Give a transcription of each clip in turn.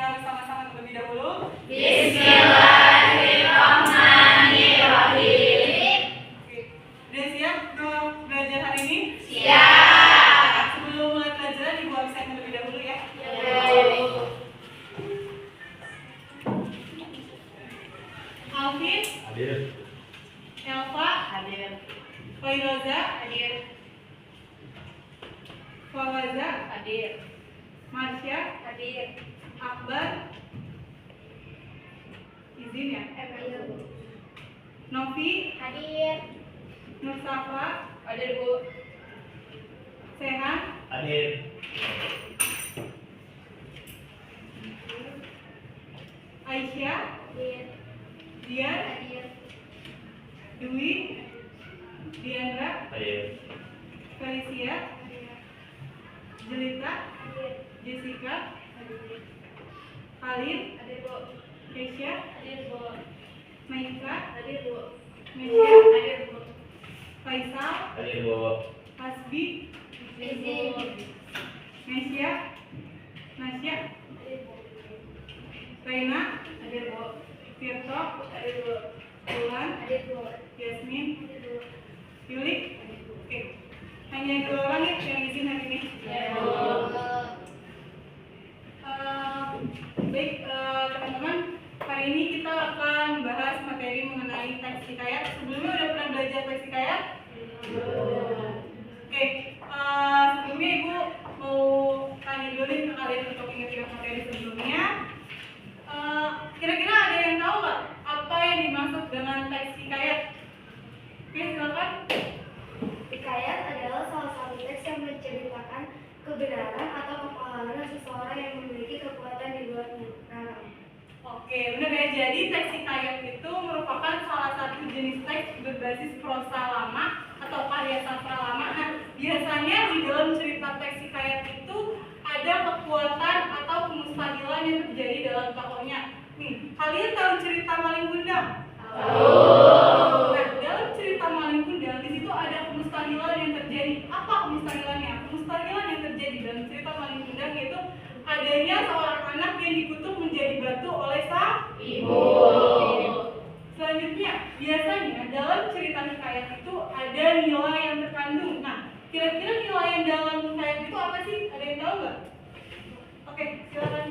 bismillah bersama-sama terlebih dahulu. Bismillahirrahmanirrahim. Oke. Udah siap untuk belajar hari ini? Siap. Sebelum mulai pelajaran, Ibu absen terlebih dahulu ya. Alvin, Hadir. Elva, Hadir. Fairoza, Hadir. Fawaza, Hadir. Marsha, Hadir. Akbar, izin ya. Novi, Hadir. Nursafa, Hadir, Bu. Sehan, Hadir. Aisyah, Hadir. Dian, Hadir. Dwi, Diandra, Hadir. Felicia, Jelita, Hadir. Jessica, Hadir. Khalid, Hadir, Bu. Keisha, Hadir, Bu. Maika, Hadir, Bu. Mesya, Hadir, Bu. Faisal, Hadir, Bu. Hasbi, Izin. Mesya, Nasya, Hadir, Bu. Reina, Hadir, Bu. Tirto, Hadir, Bu. Bulan, Hadir, Bu. Yasmin, Hadir, Bu. Yuli. Oke, hanya 2 orang ya yang izin hari ini. Baik, teman-teman, hari ini kita akan bahas materi mengenai teks hikayat. Sebelumnya udah pernah belajar teks hikayat? Oke, sebelumnya Ibu mau tanya dulu nih ke kalian untuk ingat-ingat materi sebelumnya. Kira-kira ada yang tahu nggak apa yang dimaksud dengan teks hikayat? Oke, silakan. Hikayat adalah salah satu teks yang menceritakan kebenaran atau pengalaman seseorang yang memiliki kekuatan di luar nalar. Oke, benar ya. Jadi teks hikayat itu merupakan salah satu jenis teks berbasis prosa lama atau karya sastra lama. Nah, biasanya di dalam cerita teks hikayat itu ada kekuatan atau kemustahilan yang terjadi dalam tokohnya. Nih, kalian tahu cerita Maling Kundang? Nah, dalam cerita Maling Kundang di situ ada kemustahilan yang terjadi. Apa kemustahilannya? Kemustahilan yang terjadi dalam cerita Maling Kundang yaitu adanya seorang anak yang dikutuk menjadi batu oleh sang Ibu. Selanjutnya, biasanya dalam cerita hikayat itu ada nilai yang terkandung. Nah, kira-kira nilai yang dalam hikayat itu apa sih? Ada yang tahu nggak? Oke, silakan.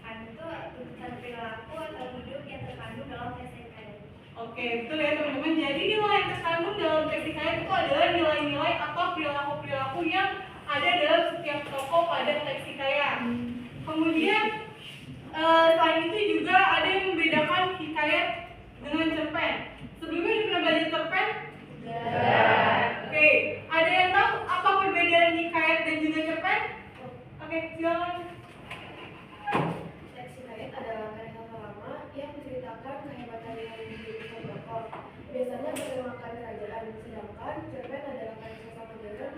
Itu tuntutan perilaku atau hidup yang terkandung dalam teks hikayat. Oke, betul ya teman-teman. Jadi nilai yang terkandung dalam teks hikayat itu adalah nilai-nilai atau perilaku-perilaku yang ada dalam setiap tokoh pada teks hikayat. Kemudian selain itu juga ada yang membedakan hikayat dengan cerpen. Sebelumnya udah pernah belajar cerpen? Oke, ada yang tahu apa perbedaan hikayat dan juga cerpen? Oke, silakan. Teks hikayat adalah karya lama yang menceritakan kehebatan yang dimiliki tokoh. Biasanya bertemakan kerajaan, sedangkan cerpen adalah karya sastra modern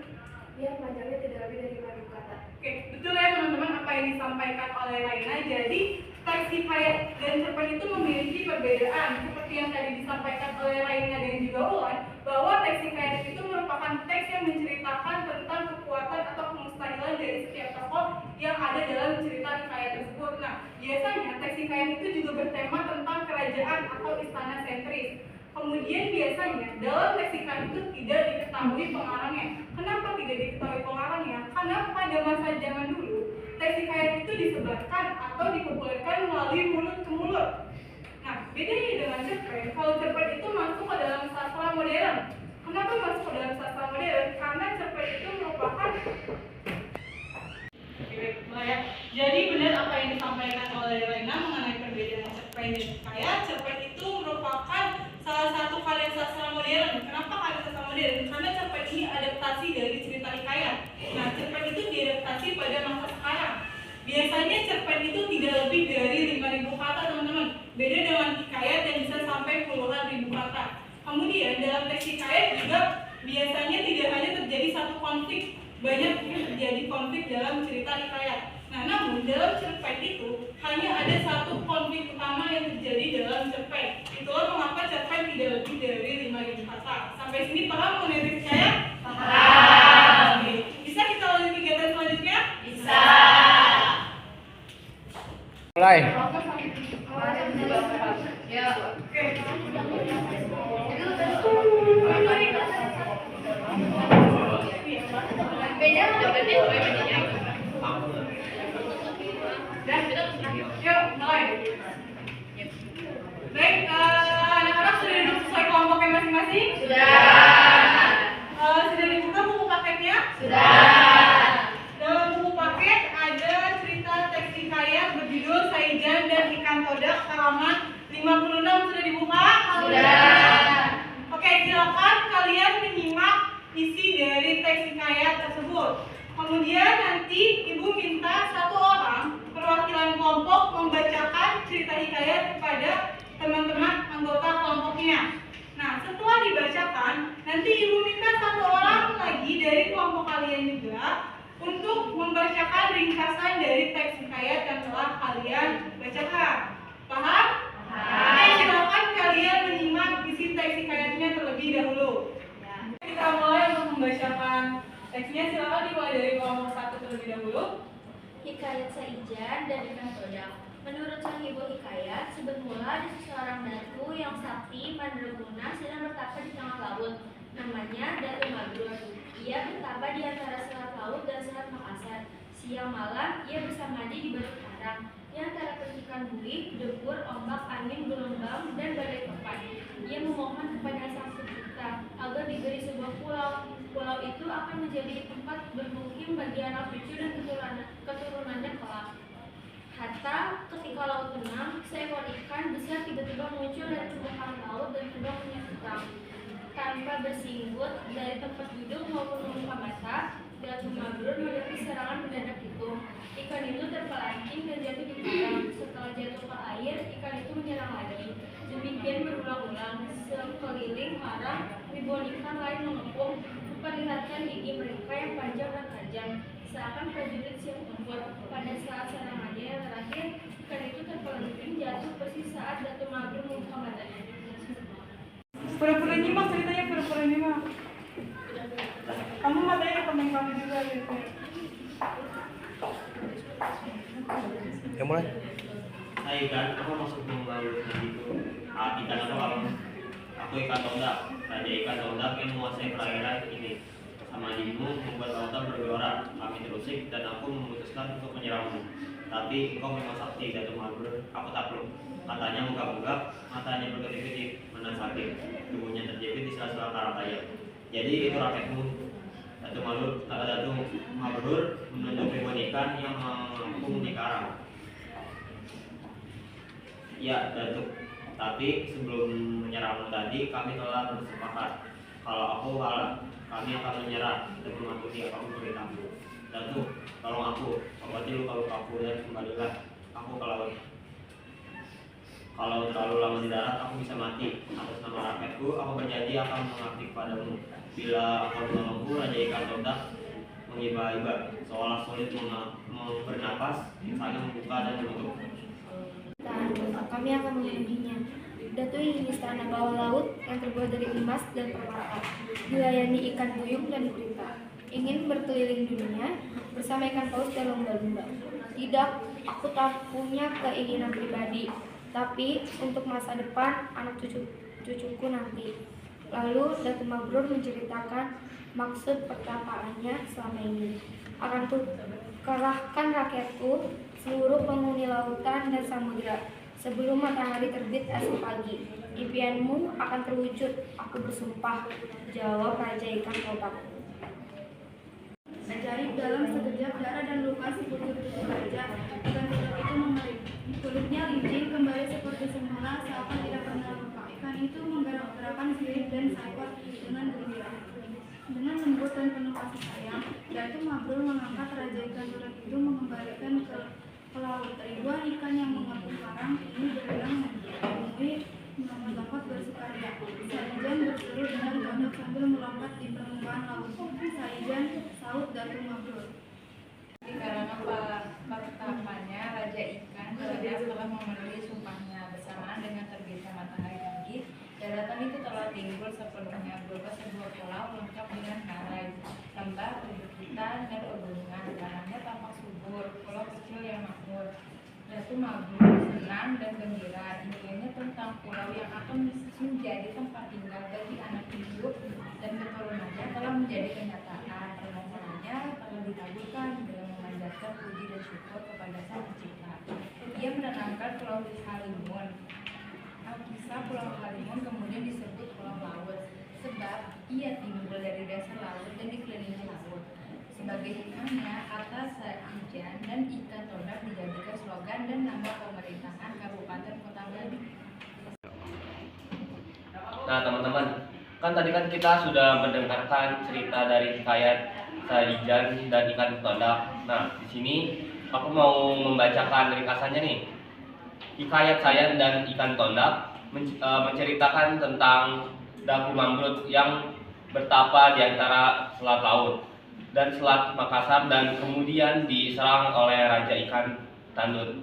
yang panjangnya tidak lebih dari 5.000 kata. Oke, betul ya teman-teman apa yang disampaikan oleh Raina. Jadi teks hikayat dan cerpen itu memiliki perbedaan seperti yang tadi disampaikan oleh Raina dan juga Ulan, bahwa teks hikayat itu merupakan teks yang menceritakan tentang kekuatan atau kemustahilan dari setiap tokoh yang ada dalam cerita hikayat tersebut. Nah, biasanya teks hikayat itu juga bertema tentang kerajaan atau istana sentris. Kemudian biasanya dalam teks hikayat itu tidak diketahui pengarangnya. Kenapa tidak diketahui pengarangnya? Karena pada masa zaman dulu teks hikayat itu disebarkan atau dipopulerkan melalui mulut ke mulut. Nah, bedanya dengan cerpen, kalau cerpen itu masuk ke dalam sastra modern. Kenapa masuk ke dalam sastra modern? Karena cerpen itu merupakan jadi benar apa yang disampaikan oleh Lena mengenai perbedaan cerpen dan hikayat. Cerpen itu merupakan salah satu karya sastra modern. Kenapa karya sastra modern? Karena cerpen ini adaptasi dari cerita hikayat. Nah, cerpen itu diadaptasi pada masa sekarang. Biasanya cerpen itu tidak lebih dari 5.000 kata, teman-teman. Beda dengan hikayat yang bisa sampai puluhan ribu kata. Kemudian dalam teks hikayat juga biasanya tidak hanya terjadi satu konflik, banyak terjadi konflik dalam cerita hikayat. Nah, namun dalam cerpen itu hanya ada satu konflik utama yang terjadi dalam cerpen. Itulah mengapa cerpen tidak lebih dari 5.000 kata. Sampai sini paham mengenai teks hikayat? Paham. Oke. Bisa kita lanjut kegiatan selanjutnya? Bisa. Mulai. Yuk, mulai. Baik, anak-anak sudah duduk sesuai kelompoknya masing-masing? Sudah dibuka buku paketnya? Dalam buku paket ada cerita teks hikayat berjudul Saijan dan Ikan Todak halaman 56. Sudah dibuka? Oke, silakan kalian menyimak isi dari teks hikayat tersebut. Kemudian nanti ibu minta satu orang perwakilan kelompok membacakan cerita hikayat kepada teman-teman anggota kelompoknya. Nah, setelah dibacakan, nanti ibu minta satu orang lagi dari kelompok kalian juga untuk membacakan ringkasan dari teks hikayat yang telah kalian bacakan. Paham? Oke, silakan kalian menyimak isi teks hikayatnya terlebih dahulu. Kita mulai untuk membacakan teksnya. Silakan dimulai dari kelompok 1 terlebih dahulu. Hikayat Saijan dan Ikan Todak. Menurut sang ibu hikayat, semula ada seseorang datu yang sakti, mandraguna, sedang bertapa di tengah laut. Namanya Datu Mabrur. Ia bertapa di antara Selat Laut dan Selat Makassar. Siang malam, ia bersamadi di batu karang. Di antara percikan buih, debur, ombak, angin, gelombang, dan badai topan. Ia memohon kepada Sang Pencipta agar diberi sebuah pulau. Pulau itu akan menjadi tempat bermukim bagi anak cucu dan keturunannya kelak. Hatta ketika laut tenang, seekor ikan besar tiba-tiba muncul dari permukaan laut dan terbang menyeberang. Tanpa bersinggut dari tempat duduk maupun membuka mata, Datu Mabrur menghadapi serangan mendadak itu. Ikan itu terpelancing dan jatuh di karang. Setelah jatuh ke air, ikan itu menyerang lagi. Demikian berulang-ulang. Sekeliling karang, ribuan ikan lain mengepung, memperlihatkan gigi mereka yang panjang dan tajam, seakan prajurit siap tempur. Pada saat serangannya yang terakhir, ikan itu terpelancing jatuh persis saat Datu Mabrur membuka matanya. Pura-pura nyimak ceritanya, pura-pura nyimak. Kamu matanya ke teman kamu juga gitu. Ya mulai. Hai kan, aku masuk membalut itu. Ikan apa kamu? Aku ikan todak, raja ikan todak yang menguasai perairan ini. Sama dirimu membuat lautan bergelora. Kami terusik dan aku memutuskan untuk menyerangmu. Tapi engkau memang sakti, Datu Mabrur. Aku takluk. Matanya menggap-menggap, matanya berkedip-kedip, menahan sakit. Tubuhnya terjepit di sela-sela karang raya. Jadi itu rakyatmu. Datu Mabrur menunjuk ribuan ikan yang mengapung di karang. Ya, Datuk. Tapi sebelum menyerangmu tadi, kami telah bersepakat. Kalau aku kalah, kami akan menyerah dan mematuhi apapun perintahmu. Datuk, tolong aku, obati luka-lukaku dan kembalilah aku ke laut. Kalau terlalu lama di darat, aku bisa mati. Atas nama rakyatku, aku berjanji akan mengabdi kepadamu. Bila aku menolongku, Raja Ikan Todak mengiba-iba, seolah sulit bernapas, saya membuka dan menutup. Kami akan memenuhinya. Datu ingin istana bawah laut yang terbuat dari emas dan permata, dilayani ikan duyung dan gurita. Ingin berkeliling dunia bersama ikan paus dan lumba-lumba. Tidak, aku tak punya keinginan pribadi, tapi untuk masa depan anak cucuku nanti. Lalu Datu Mabrur menceritakan maksud pertapaannya selama ini. Akan kerahkan rakyatku, seluruh penghuni lautan dan samudera, sebelum matahari terbit esok pagi. Impianmu akan terwujud, aku bersumpah, jawab Raja Ikan Todak. Ajaib dalam sekejap darah dan luka seputar tubuh raja. Ikan todak itu mengering. Kulitnya licin kembali seperti semula seakan tidak pernah luka. Ikan itu menggerak-gerakkan sirip dan seekor dengan gembira. Dengan lembut dan penuh kasih sayang, Datu Mabrur mengangkat Raja Ikan Todak itu mengembalikan ke laut. Ribuan ikan yang mengapung karang ini berenang menemui melompat bersukaria. Saijan berseru dengan todak sambil melompat di permukaan laut. Saijan, saut Datu Mabrur. Di karangan pertapannya, Raja Ikan Todak telah memenuhi sumpahnya. Bersamaan dengan terbitnya matahari pagi, daratan itu telah timbul sepenuhnya berupa sebuah pulau lengkap dengan harai, lembah, perbukitan, dan pegunungan. Tanahnya tampak subur, pulau kecil yang makmur. Datu mabrur, senang dan gembira. Intinya tentang pulau yang akan menjadi tempat tinggal bagi anak hidup dan keturunannya telah menjadi kenyataan. Permohonannya telah dikabulkan dengan memanjatkan puji dan syukur kepada Sang Pencipta. Ia menenangkan Pulau Halimun. Alkisah Pulau Halimun kemudian disebut Pulau Laut sebab ia timbul dari dasar laut dan dikelilingi laut. Sebagai hikmahnya, kata Saijan dan Ika Todak dijadikan slogan dan nama pemerintahan Kabupaten Kota Bali. Nah teman-teman, kan tadi kan kita sudah mendengarkan cerita dari hikayat Saijan dan Ika Todak. Nah di sini aku mau membacakan ringkasannya nih. Hikayat Saijan dan Ika Todak menceritakan tentang Daku Mambrut yang bertapa di antara selat laut dan Selat Makassar dan kemudian diserang oleh Raja Ikan Tandut.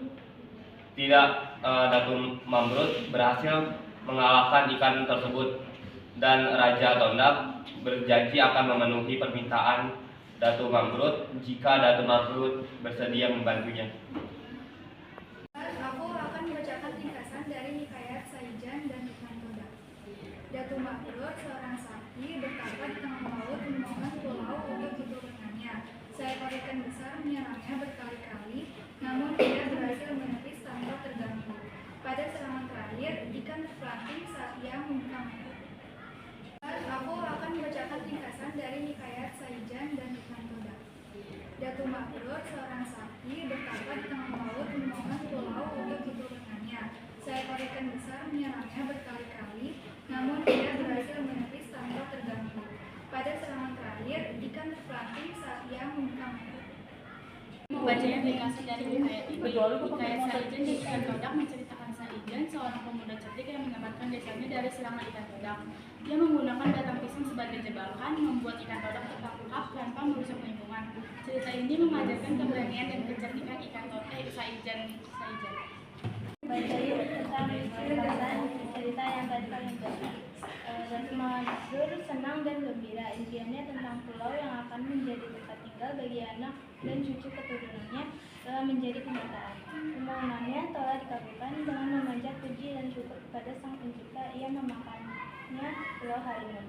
Tidak, Datuk Mambrut berhasil mengalahkan ikan tersebut dan Raja Tondak berjanji akan memenuhi permintaan Datuk Mambrut jika Datuk Mambrut bersedia membantunya. Aku akan membacakan ringkasan dari hikayat Saijan dan Ikan Todak. Datuk Mambrut, seorang sakti, bertapa di tengah laut menemukan pulau untuk keturunannya. Seekor ikan besar menyerangnya berkali-kali, namun ia berhasil menepis tanpa terganggu. Pada serangan terakhir, ikan terpelanting saat ia membuka mata. Aku akan membacakan ringkasan dari hikayat Saijan dan Ikan Todak. Datuk Mambrut, seorang sakti, bertapa di tengah laut menemukan pulau untuk keturunannya. Seekor ikan besar menyerangnya berkali-kali, namun ia berhasil menepis tanpa terganggu. Pada serangan terakhir, ikan terpelanting saat ia membuka mata. Membacanya ringkasan dari hikayat ini, hikayat Saijan dan Ikan Todak menceritakan Saijan, seorang pemuda cerdik yang menyelamatkan desanya dari serangan ikan todak. Dia menggunakan batang pisang sebagai jebakan, membuat ikan todak tertangkap tanpa merusak lingkungan. Cerita ini mengajarkan keberanian dan kecerdikan Saijan. Baca yuk tentang ringkasan cerita yang tadi kalian baca. Datuk Mambrut senang dan gembira. Impiannya tentang pulau yang akan menjadi tempat tinggal bagi anak dan cucu keturunannya telah menjadi kenyataan. Permohonannya telah dikabulkan dengan memanjat puji dan syukur kepada Sang Pencipta. Ia memakannya Pulau Halimun.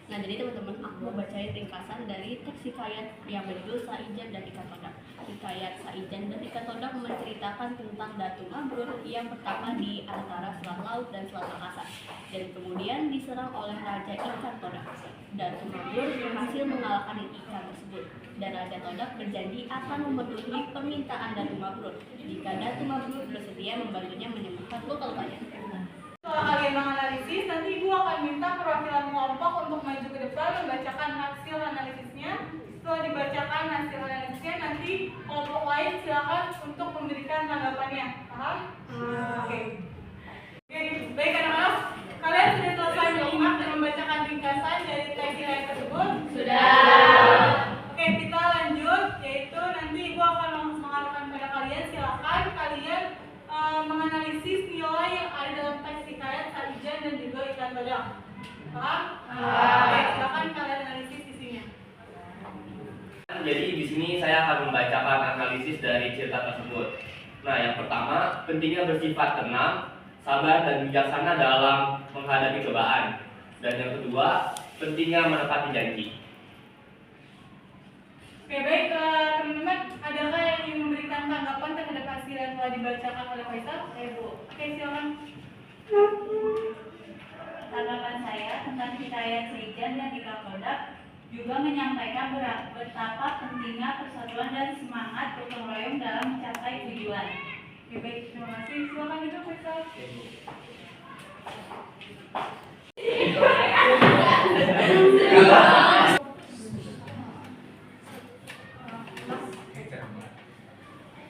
Nah, jadi teman-teman, aku mau bacain ringkasan dari teks hikayat yang berjudul Saijan dan Ikan Todak. Hikayat Saijan dan Ikan Todak menceritakan tentang Datuk Mambrut yang bertapa di antara Selat Laut dan Selat Makassar dan kemudian diserang oleh Raja Ikan Todak. Datuk Mambrut berhasil mengalahkan ikan tersebut dan Raja Todak berjanji akan memenuhi permintaan Datuk Mambrut jika Datuk Mambrut bersedia membantunya menyembuhkan luka-lukanya. Setelah kalian menganalisis, nanti Ibu akan minta perwakilan kelompok untuk maju ke depan membacakan hasil analisisnya. Setelah dibacakan hasil analisisnya, nanti kelompok lain silakan untuk memberikan tanggapannya. Paham? Oke. Baik anak-anak, kalian sudah selesai menyimak dan membacakan ringkasan dari teks hikayat tersebut? Sudah. Oke, kita lanjut, yaitu nanti Ibu akan mengarahkan pada kalian. Silakan kalian menganalisis nilai yang ada dalam teks hikayat Saijan dan juga Ikan Todak. Paham? Oke, silakan kalian analisis isinya. Jadi di sini saya akan membacakan analisis dari cerita tersebut. Nah, yang pertama, pentingnya bersifat tenang, sabar dan bijaksana dalam menghadapi cobaan. Dan yang kedua, pentingnya menepati janji. Oke, baik teman-teman, adakah yang ingin memberikan tanggapan terhadap hasil yang telah dibacakan oleh Faisal? Bu. Oke, silakan. Tanggapan saya tentang hikayat Saijan dan Ikan Todak juga menyampaikan betapa pentingnya persatuan dan semangat gotong royong dalam mencapai tujuan. Oke, baik, terima kasih. Silakan juga Faisal.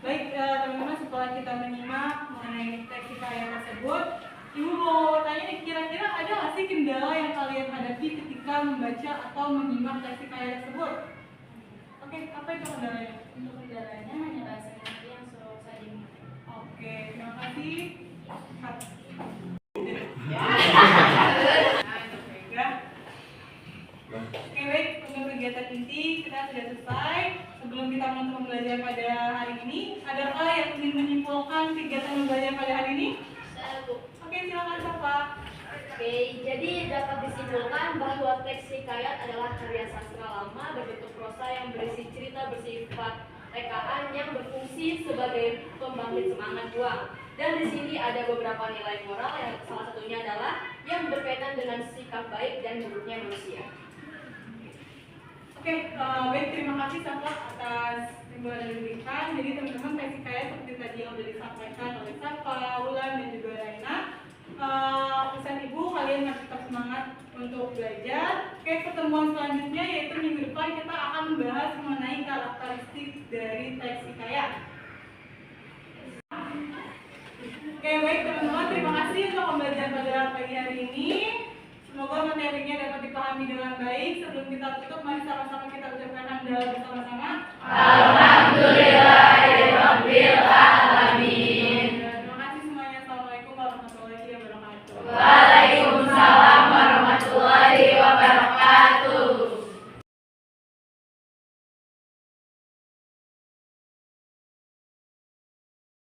Baik teman-teman, setelah kita menyimak mengenai teks hikayat tersebut, Ibu mau tanya nih, kira-kira ada nggak sih kendala yang kalian hadapi ketika membaca atau menyimak teks hikayat tersebut? Oke, apa itu kendalanya? Untuk kendalanya hanya bahasa Inggris yang suruh saya diminta. Oke, terima kasih. Oke, baik, untuk kegiatan inti kita sudah selesai. Sebelum kita menutup pembelajaran pada hari pembicaraan ini. Adakah yang ingin menyimpulkan kegiatan belajar pada hari ini? Saya, Bu. Oke, silakan Safa. Oke, jadi dapat disimpulkan bahwa teks hikayat adalah karya sastra lama berbentuk prosa yang berisi cerita bersifat rekaan yang berfungsi sebagai pembangkit semangat juang. Dan di sini ada beberapa nilai moral yang salah satunya adalah yang berkaitan dengan sikap baik dan buruknya manusia. Oke, baik, terima kasih Safa atas timbulan yang diberikan. Jadi teman-teman teks hikayat seperti tadi yang sudah disampaikan oleh Safa, Wulan, dan juga Raina. Pesan ibu, kalian harus tetap semangat untuk belajar. Oke, pertemuan selanjutnya yaitu minggu depan kita akan membahas mengenai karakteristik dari teks hikayat. Oke, baik teman-teman, terima kasih untuk pembelajaran pada pagi hari ini. Semoga materinya dapat dipahami dengan baik. Sebelum kita tutup, mari sama-sama kita ucapkan hamdalah bersama-sama. Alhamdulillah.